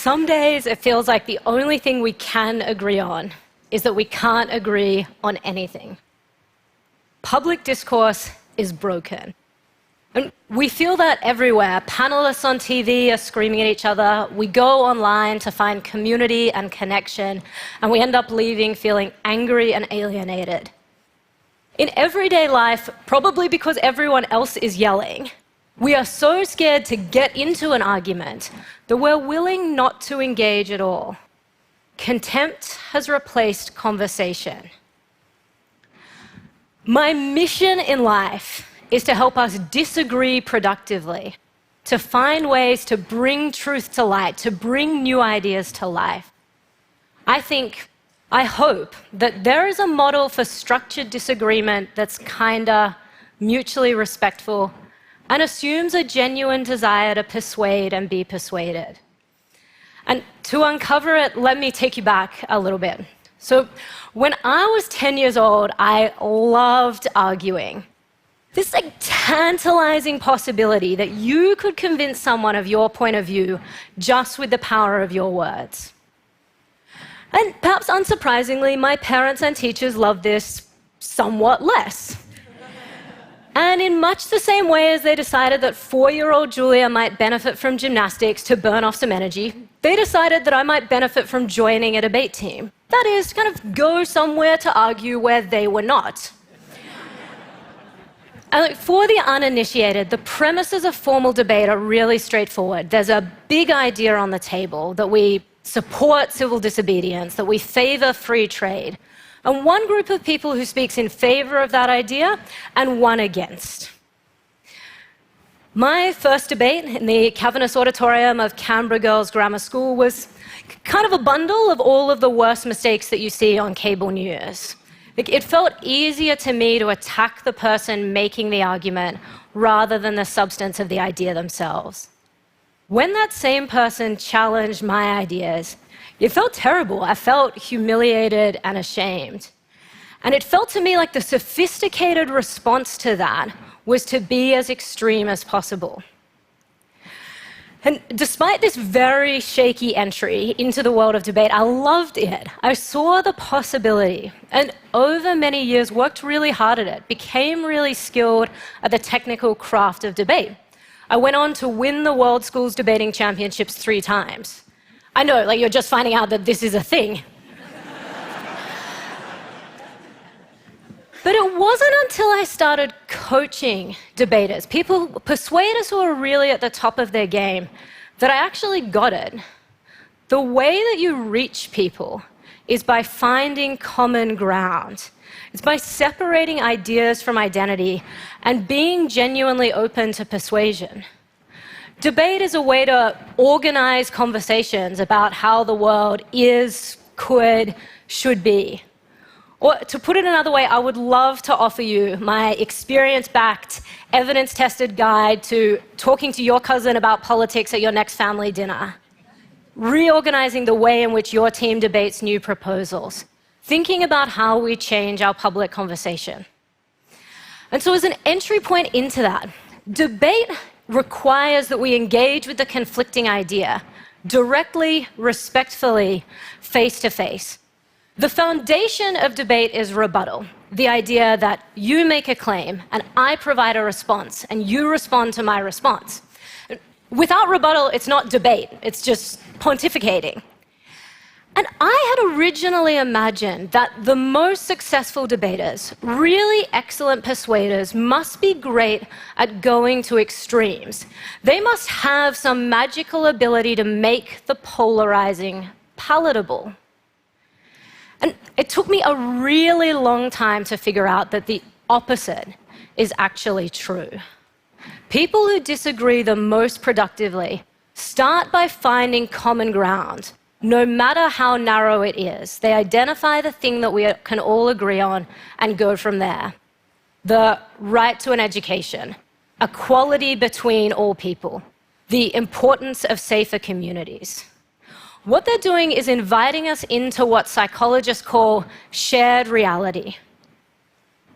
Some days it feels like the only thing we can agree on is that we can't agree on anything. Public discourse is broken. And we feel that everywhere. Panelists on TV are screaming at each other. We go online to find community and connection, and we end up leaving feeling angry and alienated. In everyday life, probably because everyone else is yelling, we are so scared to get into an argument that we're willing not to engage at all. Contempt has replaced conversation. My mission in life is to help us disagree productively, to find ways to bring truth to light, to bring new ideas to life. I hope that there is a model for structured disagreement that's kinder, mutually respectful, and assumes a genuine desire to persuade and be persuaded. And to uncover it, let me take you back a little bit. So when I was 10 years old, I loved arguing. This tantalizing possibility that you could convince someone of your point of view just with the power of your words. And perhaps unsurprisingly, my parents and teachers loved this somewhat less. And in much the same way as they decided that 4-year-old Julia might benefit from gymnastics to burn off some energy, they decided that I might benefit from joining a debate team. That is, kind of go somewhere to argue where they were not. And for the uninitiated, the premises of formal debate are really straightforward. There's a big idea on the table that we support civil disobedience, that we favor free trade, and one group of people who speaks in favor of that idea and one against. My first debate in the Cavernous Auditorium of Canberra Girls Grammar School was kind of a bundle of all of the worst mistakes that you see on cable news. It felt easier to me to attack the person making the argument rather than the substance of the idea themselves. When that same person challenged my ideas, it felt terrible. I felt humiliated and ashamed. And it felt to me like the sophisticated response to that was to be as extreme as possible. And despite this very shaky entry into the world of debate, I loved it. I saw the possibility, and over many years worked really hard at it, became really skilled at the technical craft of debate. I went on to win the World Schools Debating Championships 3 times. I know, you're just finding out that this is a thing. But it wasn't until I started coaching debaters, people, persuaders who are really at the top of their game, that I actually got it. The way that you reach people is by finding common ground. It's by separating ideas from identity and being genuinely open to persuasion. Debate is a way to organize conversations about how the world is, could, should be. Or to put it another way, I would love to offer you my experience-backed, evidence-tested guide to talking to your cousin about politics at your next family dinner, reorganizing the way in which your team debates new proposals, thinking about how we change our public conversation. And so as an entry point into that, debate requires that we engage with the conflicting idea directly, respectfully, face to face. The foundation of debate is rebuttal, the idea that you make a claim and I provide a response and you respond to my response. Without rebuttal, it's not debate, it's just pontificating. And I had originally imagined that the most successful debaters, really excellent persuaders, must be great at going to extremes. They must have some magical ability to make the polarizing palatable. And it took me a really long time to figure out that the opposite is actually true. People who disagree the most productively start by finding common ground. No matter how narrow it is, they identify the thing that we can all agree on and go from there. The right to an education, equality between all people, the importance of safer communities. What they're doing is inviting us into what psychologists call shared reality.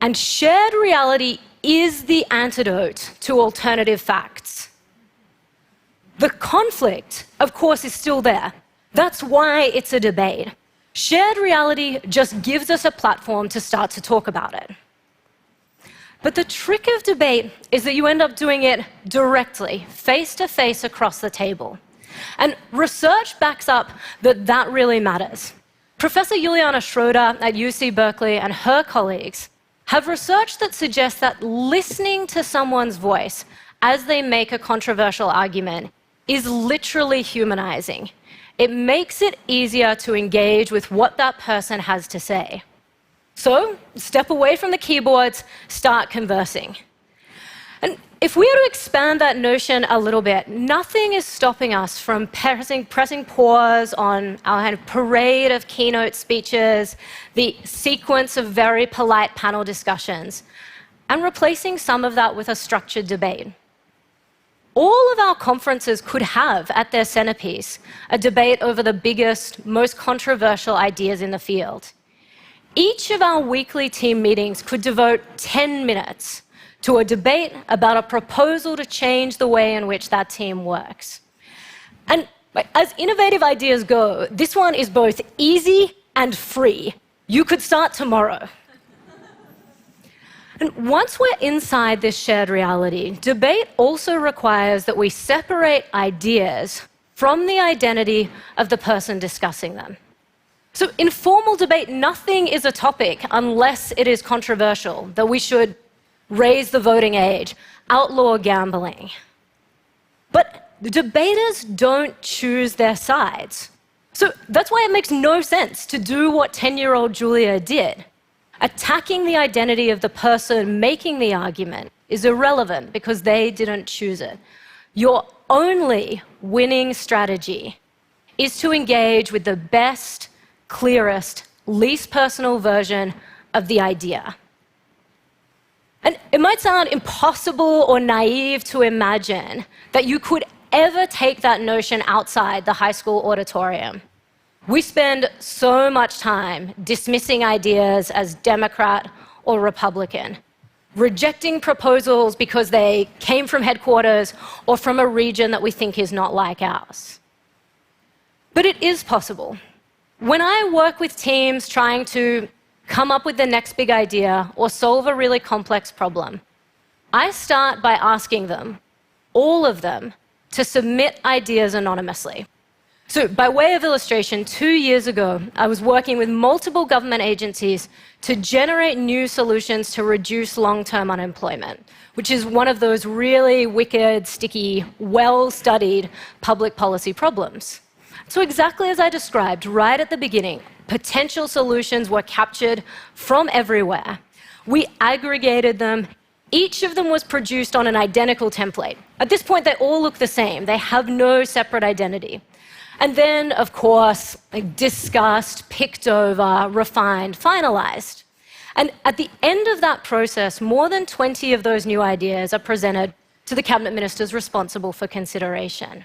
And shared reality is the antidote to alternative facts. The conflict, of course, is still there. That's why it's a debate. Shared reality just gives us a platform to start to talk about it. But the trick of debate is that you end up doing it directly, face to face across the table. And research backs up that that really matters. Professor Juliana Schroeder at UC Berkeley and her colleagues have research that suggests that listening to someone's voice as they make a controversial argument is literally humanizing. It makes it easier to engage with what that person has to say. So, step away from the keyboards, start conversing. And if we were to expand that notion a little bit, nothing is stopping us from pressing pause on our kind of parade of keynote speeches, the sequence of very polite panel discussions, and replacing some of that with a structured debate. All of our conferences could have at their centerpiece a debate over the biggest, most controversial ideas in the field. Each of our weekly team meetings could devote 10 minutes to a debate about a proposal to change the way in which that team works. And as innovative ideas go, this one is both easy and free. You could start tomorrow. And once we're inside this shared reality, debate also requires that we separate ideas from the identity of the person discussing them. So in formal debate, nothing is a topic unless it is controversial, that we should raise the voting age, outlaw gambling. But the debaters don't choose their sides. So that's why it makes no sense to do what 10-year-old Julia did. Attacking the identity of the person making the argument is irrelevant because they didn't choose it. Your only winning strategy is to engage with the best, clearest, least personal version of the idea. And it might sound impossible or naive to imagine that you could ever take that notion outside the high school auditorium. We spend so much time dismissing ideas as Democrat or Republican, rejecting proposals because they came from headquarters or from a region that we think is not like ours. But it is possible. When I work with teams trying to come up with the next big idea or solve a really complex problem, I start by asking them, all of them, to submit ideas anonymously. So by way of illustration, 2 years ago, I was working with multiple government agencies to generate new solutions to reduce long-term unemployment, which is one of those really wicked, sticky, well-studied public policy problems. So exactly as I described right at the beginning, potential solutions were captured from everywhere. We aggregated them. Each of them was produced on an identical template. At this point, they all look the same. They have no separate identity. And then, of course, discussed, picked over, refined, finalized. And at the end of that process, more than 20 of those new ideas are presented to the cabinet ministers responsible for consideration.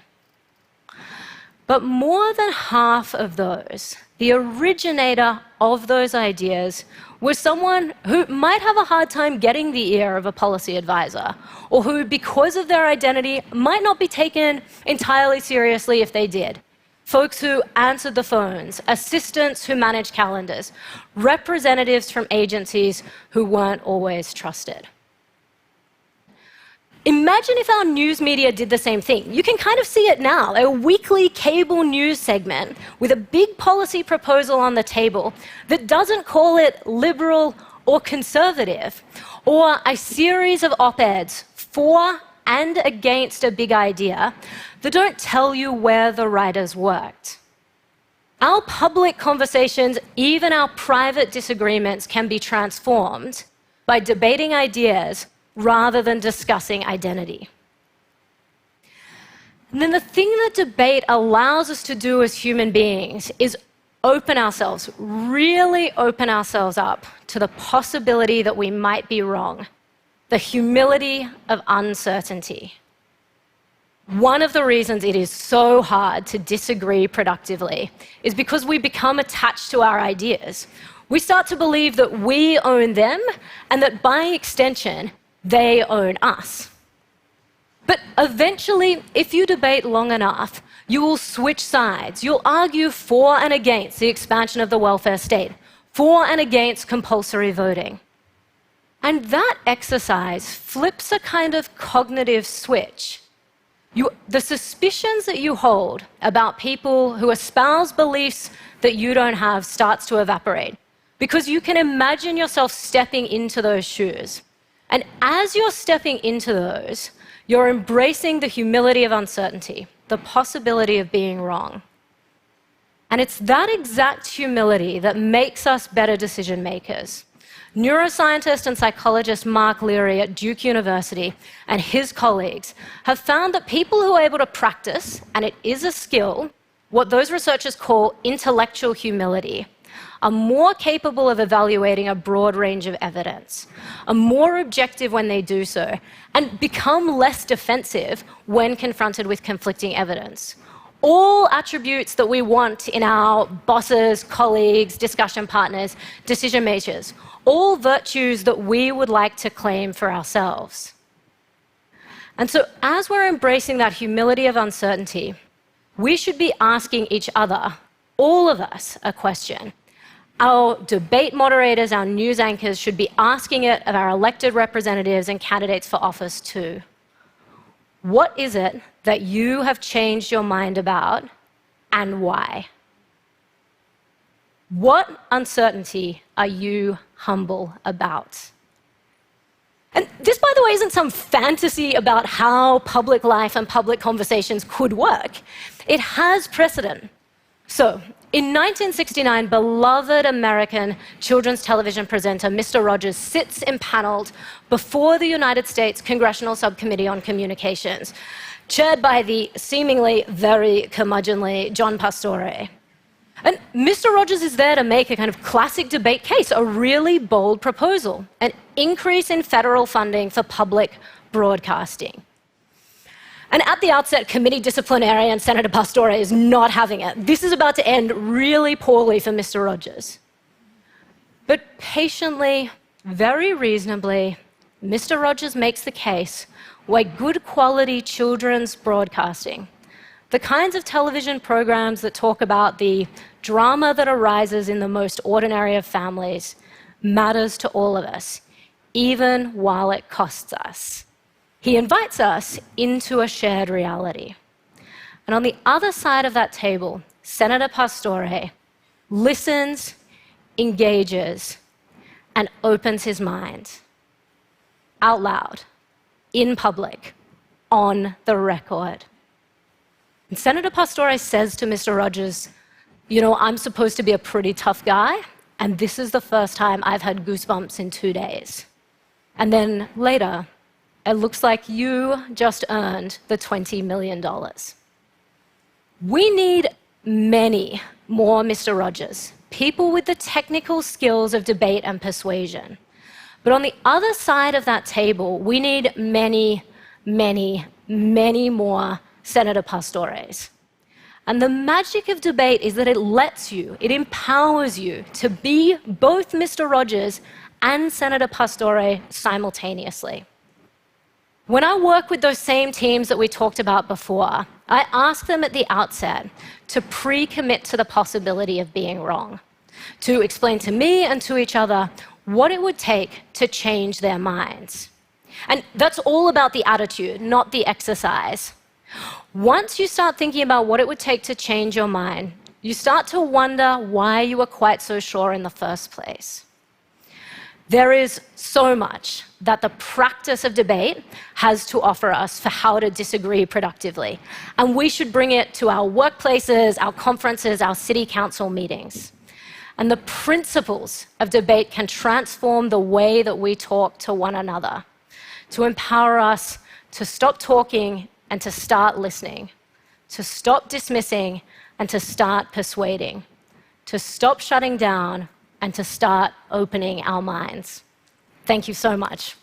But more than half of those, the originator of those ideas, was someone who might have a hard time getting the ear of a policy advisor, or who, because of their identity, might not be taken entirely seriously if they did. Folks who answered the phones, assistants who managed calendars, representatives from agencies who weren't always trusted. Imagine if our news media did the same thing. You can kind of see it now, a weekly cable news segment with a big policy proposal on the table that doesn't call it liberal or conservative, or a series of op-eds for and against a big idea that don't tell you where the writers worked. Our public conversations, even our private disagreements, can be transformed by debating ideas rather than discussing identity. And then the thing that debate allows us to do as human beings is open ourselves, really open ourselves up to the possibility that we might be wrong, the humility of uncertainty. One of the reasons it is so hard to disagree productively is because we become attached to our ideas. We start to believe that we own them and that by extension, they own us. But eventually, if you debate long enough, you will switch sides. You'll argue for and against the expansion of the welfare state, for and against compulsory voting. And that exercise flips a kind of cognitive switch. The suspicions that you hold about people who espouse beliefs that you don't have starts to evaporate, because you can imagine yourself stepping into those shoes. And as you're stepping into those, you're embracing the humility of uncertainty, the possibility of being wrong. And it's that exact humility that makes us better decision makers. Neuroscientist and psychologist Mark Leary at Duke University and his colleagues have found that people who are able to practice, and it is a skill, what those researchers call intellectual humility, are more capable of evaluating a broad range of evidence, are more objective when they do so, and become less defensive when confronted with conflicting evidence. All attributes that we want in our bosses, colleagues, discussion partners, decision makers, all virtues that we would like to claim for ourselves. And so, as we're embracing that humility of uncertainty, we should be asking each other, all of us, a question. Our debate moderators, our news anchors should be asking it of our elected representatives and candidates for office too. What is it that you have changed your mind about, and why? What uncertainty are you humble about? And this, by the way, isn't some fantasy about how public life and public conversations could work. It has precedent. So, in 1969, beloved American children's television presenter Mr. Rogers sits impaneled before the United States Congressional Subcommittee on Communications, chaired by the seemingly very curmudgeonly John Pastore. And Mr. Rogers is there to make a kind of classic debate case, a really bold proposal, an increase in federal funding for public broadcasting. And at the outset, committee disciplinarian Senator Pastore is not having it. This is about to end really poorly for Mr. Rogers. But patiently, very reasonably, Mr. Rogers makes the case why good quality children's broadcasting, the kinds of television programs that talk about the drama that arises in the most ordinary of families, matters to all of us, even while it costs us. He invites us into a shared reality. And on the other side of that table, Senator Pastore listens, engages, and opens his mind out loud, in public, on the record. And Senator Pastore says to Mr. Rogers, "You know, I'm supposed to be a pretty tough guy, and this is the first time I've had goosebumps in 2 days. And then later, it looks like you just earned the $20 million. We need many more Mr. Rogers, people with the technical skills of debate and persuasion. But on the other side of that table, we need many, many, many more Senator Pastores. And the magic of debate is that it lets you, it empowers you to be both Mr. Rogers and Senator Pastore simultaneously. When I work with those same teams that we talked about before, I ask them at the outset to pre-commit to the possibility of being wrong, to explain to me and to each other what it would take to change their minds. And that's all about the attitude, not the exercise. Once you start thinking about what it would take to change your mind, you start to wonder why you were quite so sure in the first place. There is so much that the practice of debate has to offer us for how to disagree productively. And we should bring it to our workplaces, our conferences, our city council meetings. And the principles of debate can transform the way that we talk to one another, to empower us to stop talking and to start listening, to stop dismissing and to start persuading, to stop shutting down and to start opening our minds. Thank you so much.